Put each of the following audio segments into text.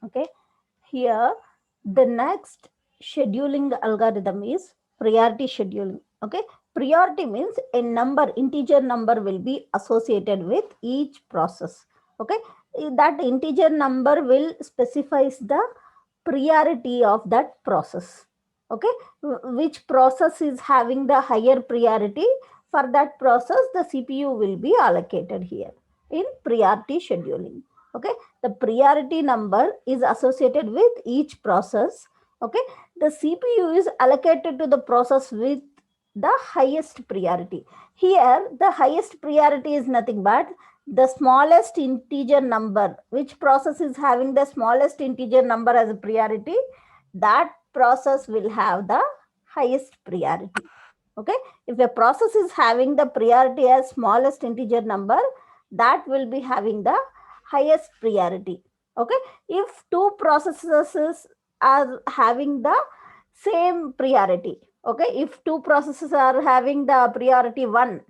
Okay, here the next scheduling algorithm is priority scheduling. Okay, priority means a number, integer number will be associated with each process. Okay, that integer number will specifies the priority of that process. Okay, which process is having the higher priority, for that process the CPU will be allocated here in priority scheduling. Okay, the priority number is associated with each process. Okay, the CPU is allocated to the process with the highest priority. Here the highest priority is nothing but the smallest integer number. Which process is having the smallest integer number as a priority, that process will have the highest priority. Okay, if a process is having the priority as smallest integer number, that will be having the highest priority. Okay, if two processes are having the same priority, okay, if two processes are having the priority 1,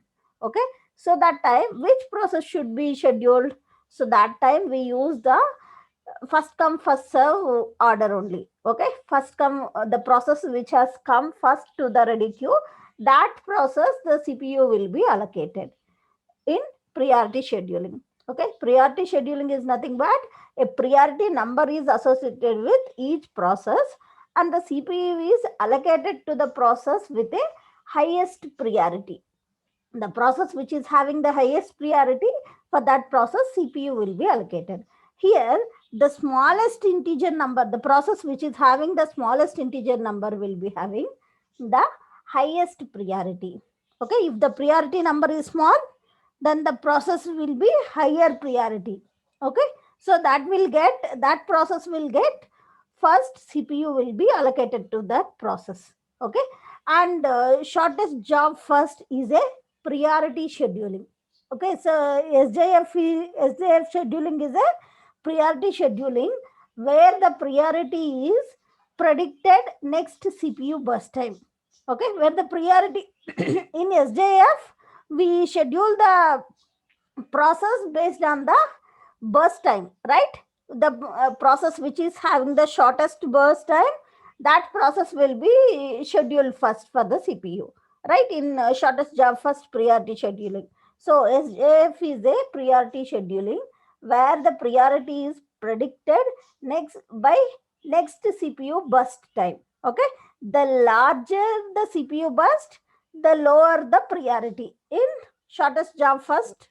okay, so that time which process should be scheduled? So that time we use the first come first serve order only. Okay, first come the process which has come first to the ready queue, that process the CPU will be allocated in priority scheduling. Okay, priority scheduling is nothing but a priority number is associated with each process, and the CPU is allocated to the process with a highest priority. The process which is having the highest priority, for that process CPU will be allocated. Here the smallest integer number, the process which is having the smallest integer number will be having the highest priority. Okay, if the priority number is small, then the process will be higher priority. Okay, so that process will get first, CPU will be allocated to that process. Okay, and shortest job first is a priority scheduling. Okay, so SJF scheduling is a priority scheduling where the priority is predicted next CPU burst time. Okay, where the priority in SJF we schedule the process based on the burst time, right? The process which is having the shortest burst time, that process will be scheduled first for the CPU, right? In shortest job first priority scheduling. So SJF is a priority scheduling where the priority is predicted next by next CPU burst time. Okay, the larger the CPU burst, the lower the priority in shortest job first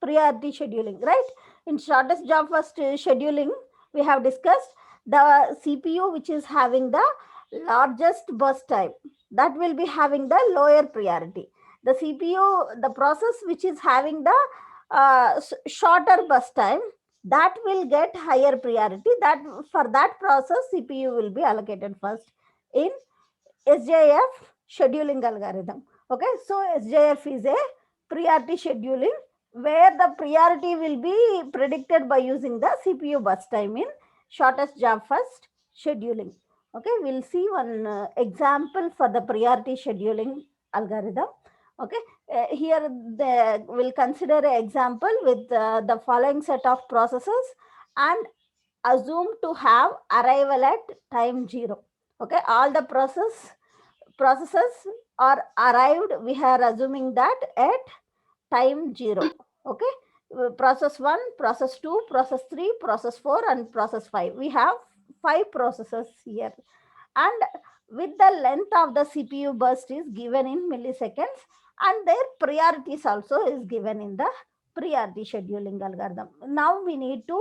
priority scheduling, right? In shortest job first scheduling, we have discussed the CPU which is having the largest burst time, that will be having the lower priority. The CPU, the process which is having the shorter burst time, that will get higher priority. That for that process, CPU will be allocated first in SJF scheduling algorithm. Okay, so SJF is a priority scheduling where the priority will be predicted by using the CPU burst time in shortest job first scheduling. Okay, we'll see one example for the priority scheduling algorithm. Okay, here we'll consider an example with the following set of processes and assume to have arrival at time 0. Okay, all the processes are arrived, we are assuming that at time 0. Okay, process 1, process 2, process 3, process 4 and process 5, we have 5 processes here, and with the length of the CPU burst is given in milliseconds, and their priorities also is given in the priority scheduling algorithm. Now we need to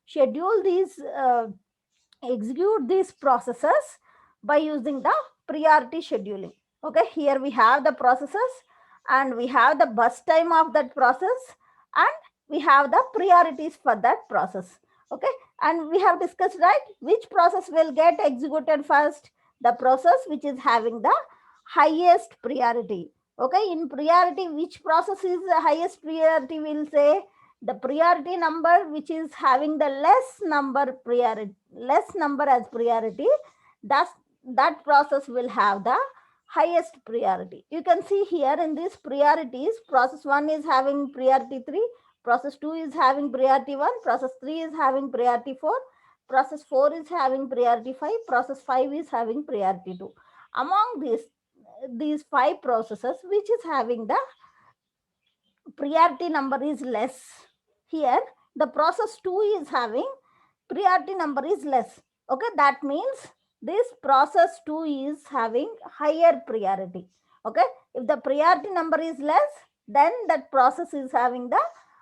schedule these execute these processes by using the priority scheduling. Okay, here we have the processes and we have the burst time of that process and we have the priorities for that process. Okay, and we have discussed, right, which process will get executed first, the process which is having the highest priority. Okay, in priority, which process is the highest priority, we'll say the priority number which is having the less number as priority, that's that process will have the highest priority. You can see here in these priorities, process 1 is having priority 3, process 2 is having priority 1, process 3 is having priority 4, process 4 is having priority 5, process 5 is having priority 2. Among these 5 processes, which is having the priority number is less? Here the process 2 is having priority number is less. Okay, that means this process 2 is having higher priority. Okay, if the priority number is less, then that process is having the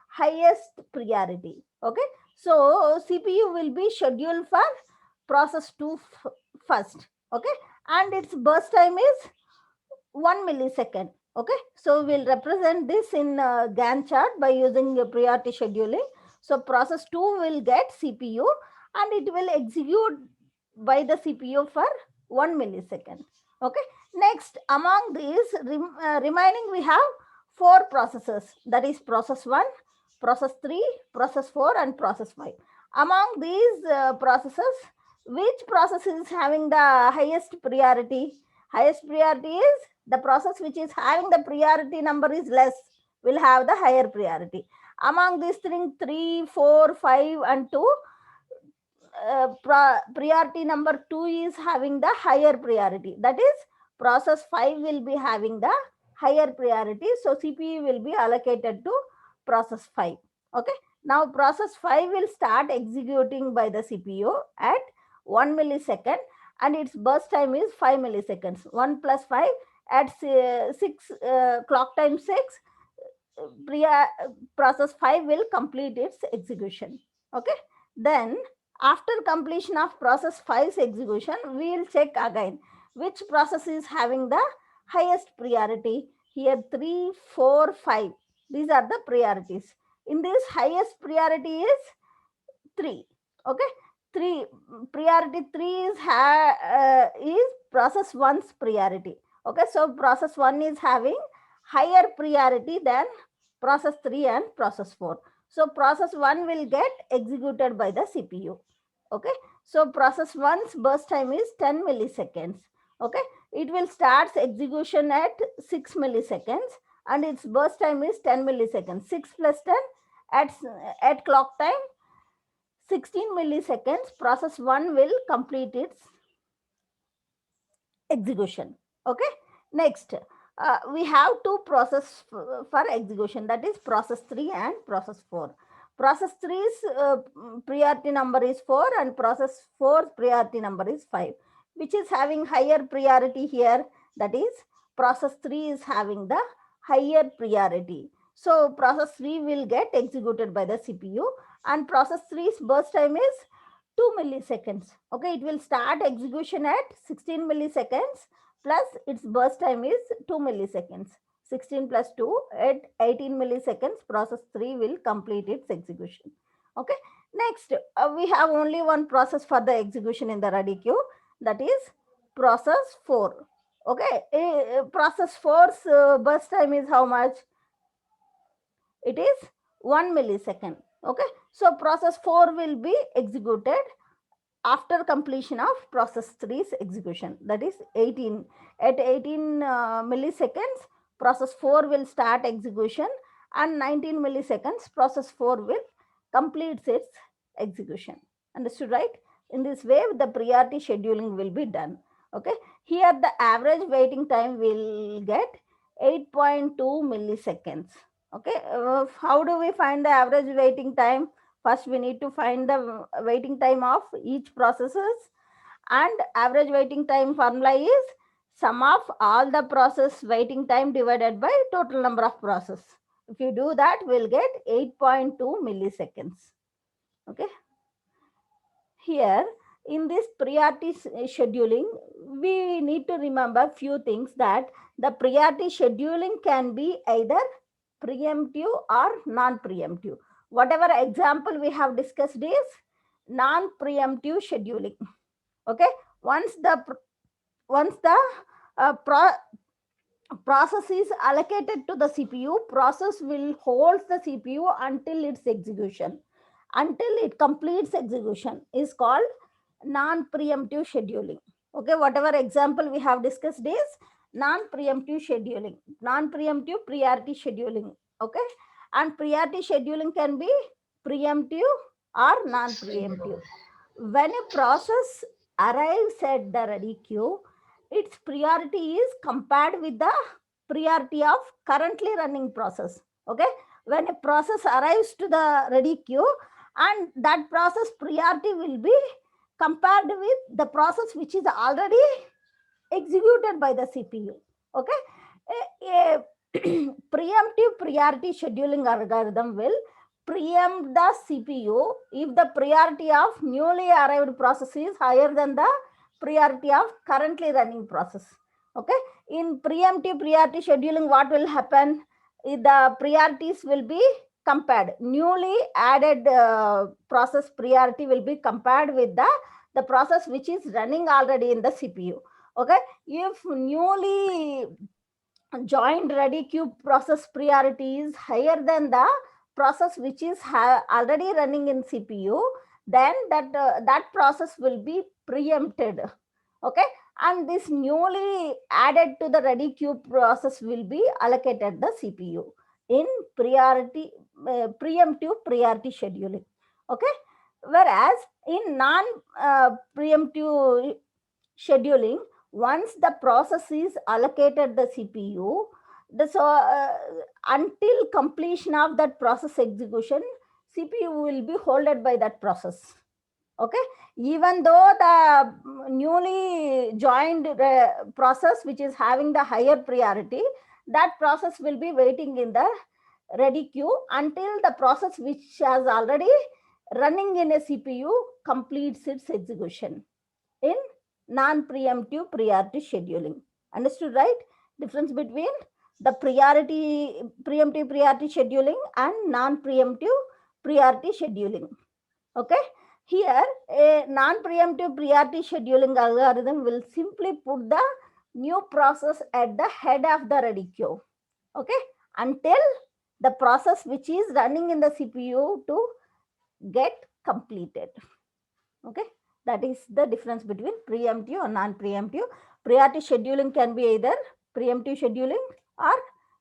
highest priority. Okay, so CPU will be scheduled for process 2 first. Okay, and its burst time is 1 millisecond. Okay, so we'll represent this in Gantt chart by using priority scheduling. So process 2 will get CPU and it will execute by the CPU for 1 millisecond. Okay, next among these remaining we have 4 processes, that is process 1, process 3, process 4 and process 5. Among these processes, which process is having the highest priority? Highest priority is the process which is having the priority number is less will have the higher priority. Among these things 3, 4, 5 and 2, priority number 2 is having the higher priority. That is process 5 will be having the higher priority. So CPU will be allocated to process 5. Okay. Now process 5 will start executing by the CPU at 1 millisecond and its burst time is 5 milliseconds. 1 plus 5 at 6 clock time 6, process 5 will complete its execution. Okay. Then after completion of process 5's execution, we will check again which process is having the highest priority. Here 3, 4, 5. These are the priorities. In this, highest priority is 3. Okay. 3 priority 3 is process 1's priority. Okay. So process 1 is having higher priority than process 3 and process 4. So process 1 will get executed by the CPU. Okay, so process 1's burst time is 10 milliseconds. Okay, it will start execution at 6 milliseconds and its burst time is 10 milliseconds. 6 plus 10 at clock time 16 milliseconds, process 1 will complete its execution. Okay, next we have two process for execution, that is process 3 and process 4. Process 3's priority number is 4 and process 4's priority number is 5. Which is having higher priority here? That is process 3 is having the higher priority. So process 3 will get executed by the CPU and process 3's burst time is 2 milliseconds. Okay, it will start execution at 16 milliseconds plus its burst time is 2 milliseconds. 16 plus 2 at 18 milliseconds, process 3 will complete its execution. Okay, next we have only one process for the execution in the ready queue, that is process 4. Okay, process 4's burst time is how much? It is 1 millisecond. Okay, so process 4 will be executed after completion of process 3's execution, that is 18. At 18 milliseconds, process 4 will start execution and 19 milliseconds, process 4 will complete its execution. Understood, right? In this way, the priority scheduling will be done. Okay, here the average waiting time will get 8.2 milliseconds. Okay, how do we find the average waiting time? First, we need to find the waiting time of each processes, and average waiting time formula is sum of all the process waiting time divided by total number of process. If you do that, we'll get 8.2 milliseconds. Okay. Here, in this priority scheduling, we need to remember few things, that the priority scheduling can be either preemptive or non-preemptive. Whatever example we have discussed is non-preemptive scheduling. Okay, once the process is allocated to the CPU, process will hold the CPU until its execution, until it completes execution, is called non-preemptive scheduling. Okay, whatever example we have discussed is non-preemptive scheduling, non-preemptive priority scheduling. Okay, and priority scheduling can be preemptive or non-preemptive. When a process arrives at the ready queue, its priority is compared with the priority of currently running process. Okay, when a process arrives to the ready queue, and that process priority will be compared with the process which is already executed by the CPU. Okay, a preemptive priority scheduling algorithm will preempt the CPU if the priority of newly arrived process is higher than the priority of currently running process. Okay, in preemptive priority scheduling, what will happen? The priorities will be compared. Newly added process priority will be compared with the process which is running already in the CPU. Okay, if newly joined ready queue process priority is higher than the process which is already running in CPU, then that process will be preempted. Okay, and this newly added to the ready queue process will be allocated the CPU in priority preemptive priority scheduling. Okay, whereas in non preemptive scheduling, once the process is allocated the CPU, until completion of that process execution, CPU will be holded by that process. Okay, even though the newly joined process which is having the higher priority, that process will be waiting in the ready queue until the process which has already running in a CPU completes its execution in non-preemptive priority scheduling. Understood, right? Difference between the preemptive priority scheduling and non-preemptive priority scheduling. Okay, here a non-preemptive priority scheduling algorithm will simply put the new process at the head of the ready queue. Okay, until the process which is running in the CPU to get completed. Okay, that is the difference between preemptive or non-preemptive. Priority scheduling can be either preemptive scheduling or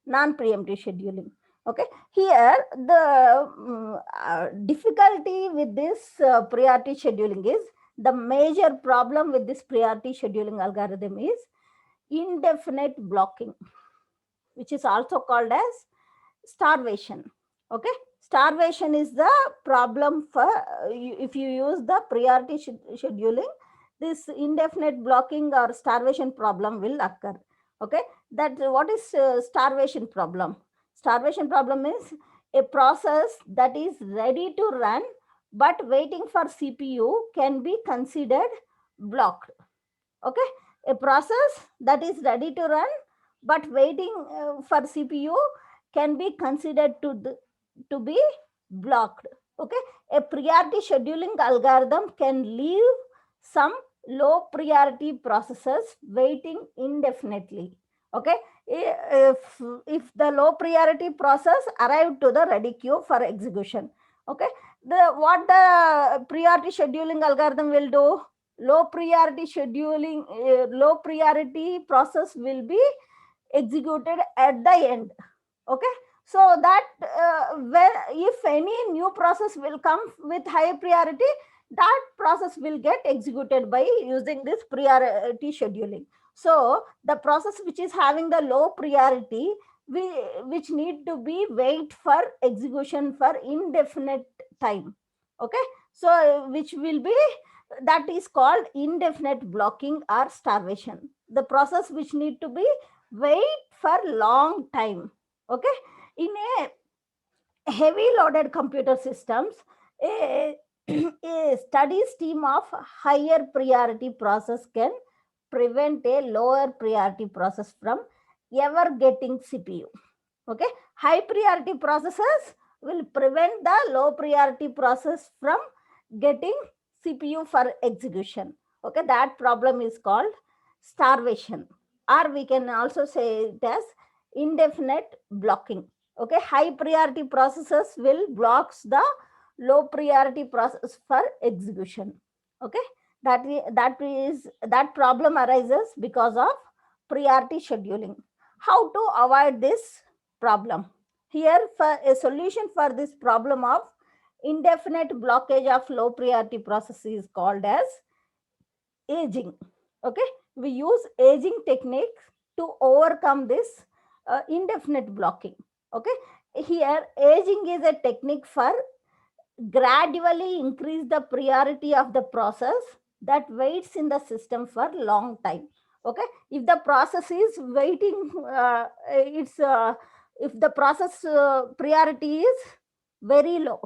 non-preemptive scheduling. Okay, here the difficulty with this priority scheduling is, the major problem with this priority scheduling algorithm is indefinite blocking, which is also called as starvation. Okay, starvation is the problem for if you use the priority scheduling, this indefinite blocking or starvation problem will occur. Okay, that what is starvation problem? Starvation problem is a process that is ready to run but waiting for CPU can be considered blocked. Okay, a process that is ready to run but waiting for CPU can be considered to be blocked. Okay, a priority scheduling algorithm can leave some low priority processes waiting indefinitely. Okay, if the low priority process arrived to the ready queue for execution, okay, what the priority scheduling algorithm will do? Low priority scheduling, low priority process will be executed at the end. Okay, so that when if any new process will come with high priority, that process will get executed by using this priority scheduling. So the process which is having the low priority, we, which need to be wait for execution for indefinite time. Okay, so which will be, that is called indefinite blocking or starvation. The process which need to be wait for long time. Okay, in a heavy loaded computer systems, a, a studies team of higher priority process can prevent a lower priority process from ever getting CPU. Okay, high priority processes will prevent the low priority process from getting CPU for execution. Okay, that problem is called starvation, or we can also say it as indefinite blocking. Okay, high priority processes will blocks the low priority process for execution. Okay, that problem arises because of priority scheduling. How to avoid this problem? Here, for a solution for this problem of indefinite blockage of low priority process is called as aging. Okay, we use aging techniques to overcome this indefinite blocking. Okay, here aging is a technique for gradually increase the priority of the process that waits in the system for long time. Okay, if the process is waiting, it's if the process priority is very low,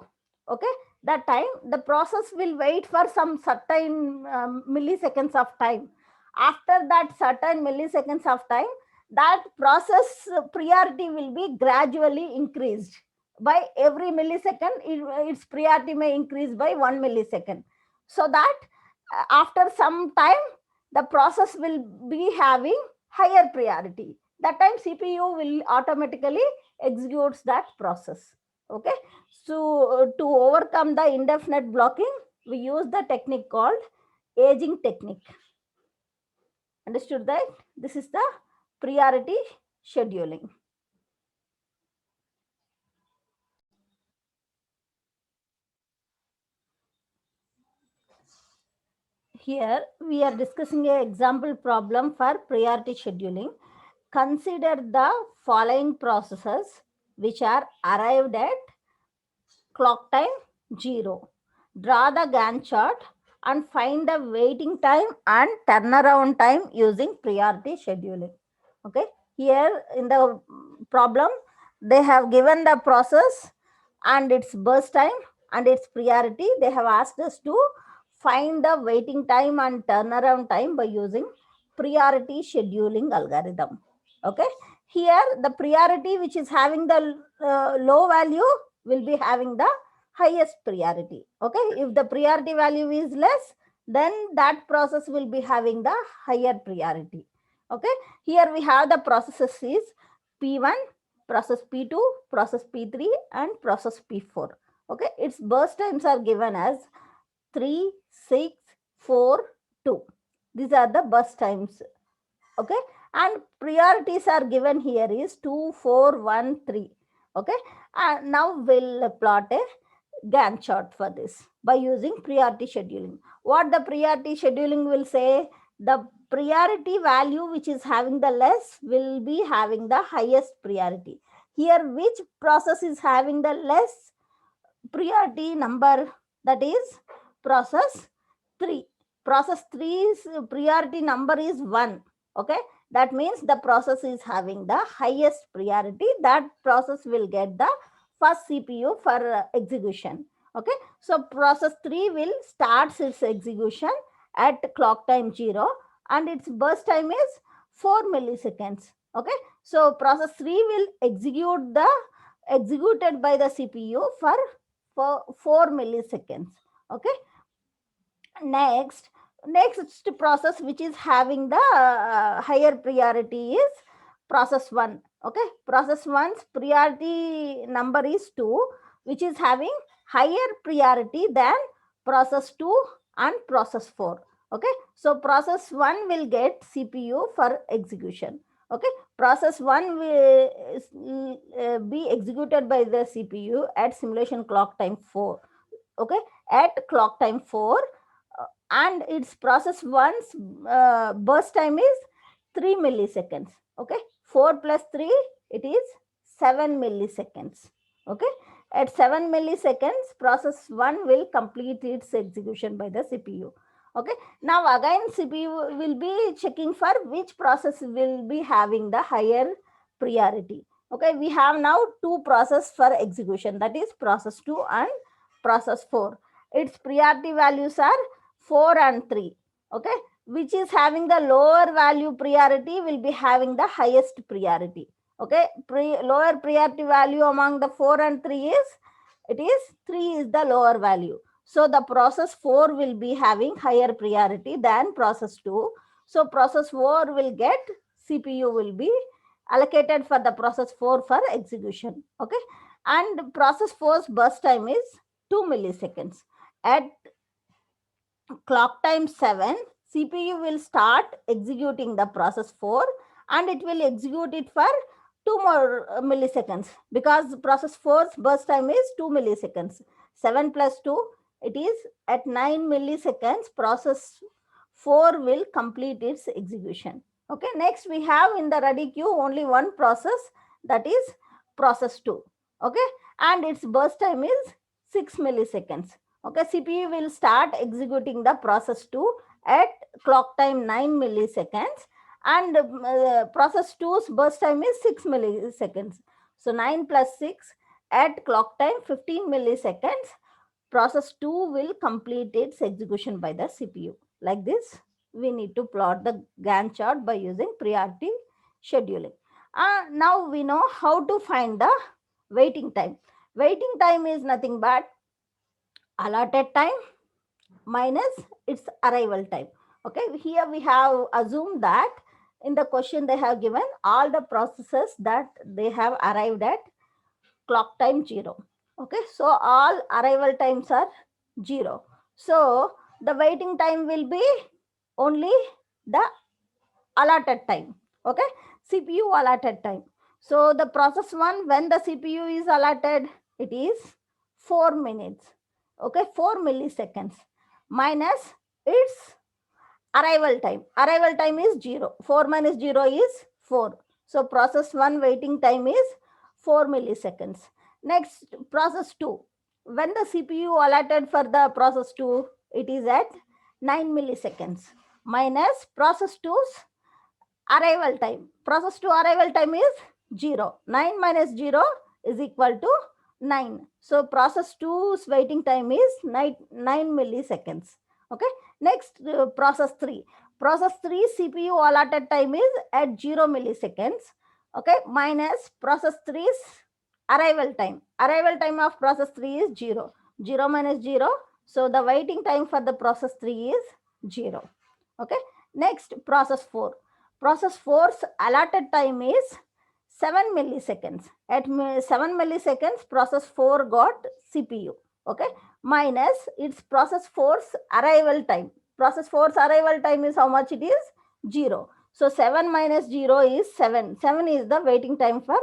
okay, that time the process will wait for some certain milliseconds of time. After that certain milliseconds of time, that process priority will be gradually increased by every millisecond. Its priority may increase by 1 millisecond, so that after some time the process will be having higher priority. That time CPU will automatically executes that process. Okay, so to overcome the indefinite blocking, we use the technique called aging technique. Understood that? This is the priority scheduling. Here we are discussing an example problem for priority scheduling. Consider the following processes which are arrived at clock time 0. Draw the Gantt chart and find the waiting time and turnaround time using priority scheduling. Okay, here in the problem, they have given the process and its burst time and its priority. They have asked us to find the waiting time and turnaround time by using priority scheduling algorithm. Okay, here the priority which is having the low value will be having the highest priority. Okay, if the priority value is less, then that process will be having the higher priority. Okay, here we have the processes is P1, process P2, process P3 and process P4. Okay, its burst times are given as 3, 6, 4, 2. These are the burst times. Okay, and priorities are given here is 2, 4, 1, 3. Okay, and now we'll plot a Gantt chart for this by using priority scheduling. What the priority scheduling will say, the priority value which is having the less will be having the highest priority. Here which process is having the less priority number? That is process 3. Process 3's priority number is 1. Okay, that means the process is having the highest priority. That process will get the first CPU for execution. Okay, so process 3 will start its execution at clock time 0 and its burst time is 4 milliseconds. Okay, so process 3 will executed by the CPU for 4 milliseconds. Okay, next process which is having the higher priority is process 1. Okay, process 1's priority number is 2, which is having higher priority than process 2 and process 4. Okay, so process 1 will get CPU for execution. Okay, process 1 will be executed by the CPU at simulation clock time 4. Okay, at clock time 4, and its process 1's burst time is 3 milliseconds. Okay, 4 plus 3, it is 7 milliseconds. Okay, at 7 milliseconds process 1 will complete its execution by the CPU. Okay, now again CPU will be checking for which process will be having the higher priority. Okay, we have now two process for execution, that is process 2 and process 4. Its priority values are 4 and 3. Okay, which is having the lower value priority will be having the highest priority. Okay, lower priority value among the 4 and 3 is, it is 3 is the lower value. So the process 4 will be having higher priority than process 2. So process 4 will get CPU will be allocated for the process 4 for execution. Okay, and process 4's burst time is 2 milliseconds. At clock time 7, CPU will start executing the process 4 and it will execute it for 2 more milliseconds, because process 4's burst time is 2 milliseconds. 7 plus 2, it is at 9 milliseconds, process 4 will complete its execution. Okay, next we have in the ready queue only one process, that is process 2. Okay, and its burst time is 6 milliseconds. Okay, CPU will start executing the process 2 at clock time 9 milliseconds, and process 2's burst time is 6 milliseconds. So 9 plus 6 at clock time 15 milliseconds, process 2 will complete its execution by the CPU. Like this, we need to plot the Gantt chart by using priority scheduling. Now we know how to find the waiting time. Waiting time is nothing but allotted time minus its arrival time. Okay, here we have assumed that in the question they have given all the processes that they have arrived at clock time 0. Okay, so all arrival times are 0. So the waiting time will be only the allotted time. Okay, CPU allotted time. So the process 1, when the CPU is allotted, it is 4 minutes. Okay, 4 milliseconds minus its arrival time. Arrival time is 0. 4 minus 0 is 4. So process 1 waiting time is 4 milliseconds. Next, process 2. When the CPU allotted for the process 2, it is at 9 milliseconds minus process 2's arrival time. Process 2 arrival time is 0. 9 minus 0 is equal to 9. So process 2's waiting time is 9 milliseconds. Okay. Next, process 3. Process 3 CPU allotted time is at 0 milliseconds. Okay. Minus process 3's arrival time. Arrival time of process 3 is 0. 0 minus 0. So the waiting time for the process 3 is 0. Okay. Next, process 4. Process 4's allotted time is 7 milliseconds. At 7 milliseconds, process 4 got CPU. Okay. Minus its process 4's arrival time. Process 4's arrival time is how much it is? 0. So 7 minus 0 is 7. 7 is the waiting time for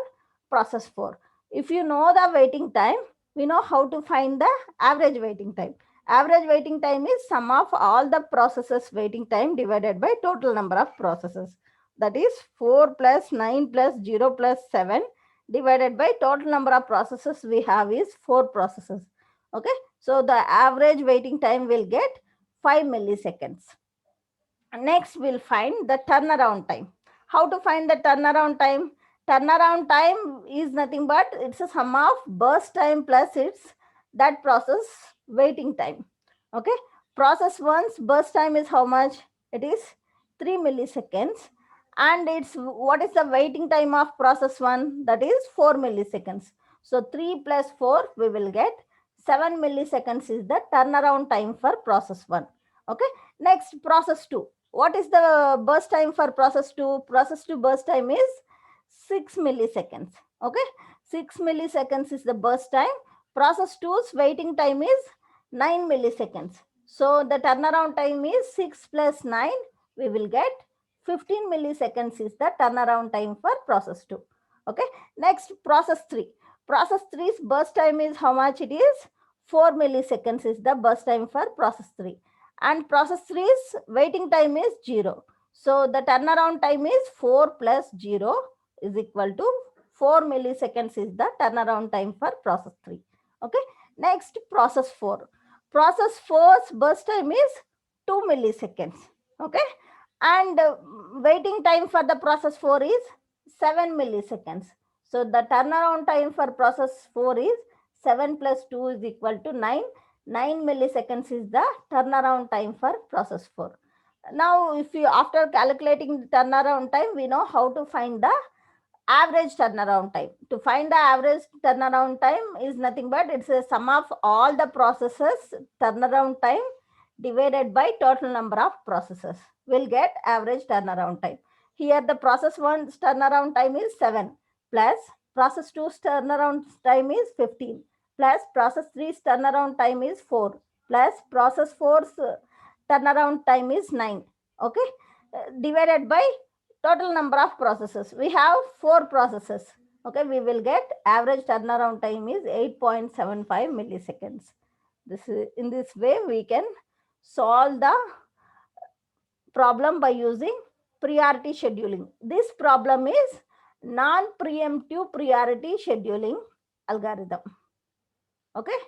process 4. If you know the waiting time, we know how to find the average waiting time. Average waiting time is sum of all the processes waiting time divided by total number of processes. That is 4 plus 9 plus 0 plus 7 divided by total number of processes we have is 4 processes. Okay. So the average waiting time will get 5 milliseconds. Next, we'll find the turnaround time. How to find the turnaround time? Turnaround time is nothing but it's a sum of burst time plus its that process waiting time. Okay. Process 1's burst time is how much? It is 3 milliseconds. And it's what is the waiting time of process 1? That is 4 milliseconds. So 3 plus 4, we will get 7 milliseconds is the turnaround time for process 1. Okay. Next, process 2. What is the burst time for process 2? Process 2 burst time is 6 milliseconds. Okay. 6 milliseconds is the burst time. Process 2's waiting time is 9 milliseconds. So the turnaround time is 6 plus 9. We will get 15 milliseconds is the turnaround time for process 2. Okay. Next, process 3. Process 3's burst time is how much it is? 4 milliseconds is the burst time for process 3. And process 3's waiting time is 0. So the turnaround time is 4 plus 0 is equal to 4 milliseconds is the turnaround time for process 3. Okay. Next, process 4. Process 4's burst time is 2 milliseconds. Okay. And waiting time for the process 4 is 7 milliseconds. So the turnaround time for process 4 is 7 plus 2 is equal to 9. 9 milliseconds is the turnaround time for process 4. Now, if you after calculating the turnaround time, we know how to find the average turnaround time. To find the average turnaround time is nothing but it's a sum of all the processes turnaround time divided by total number of processes. We'll get average turnaround time. Here the process 1's turnaround time is 7 plus process 2's turnaround time is 15 plus process 3's turnaround time is 4 plus process 4's turnaround time is 9. Okay. Divided by total number of processes. We have 4 processes. Okay. We will get average turnaround time is 8.75 milliseconds. In this way, we can solve the problem by using priority scheduling. This problem is non-preemptive priority scheduling algorithm. Okay.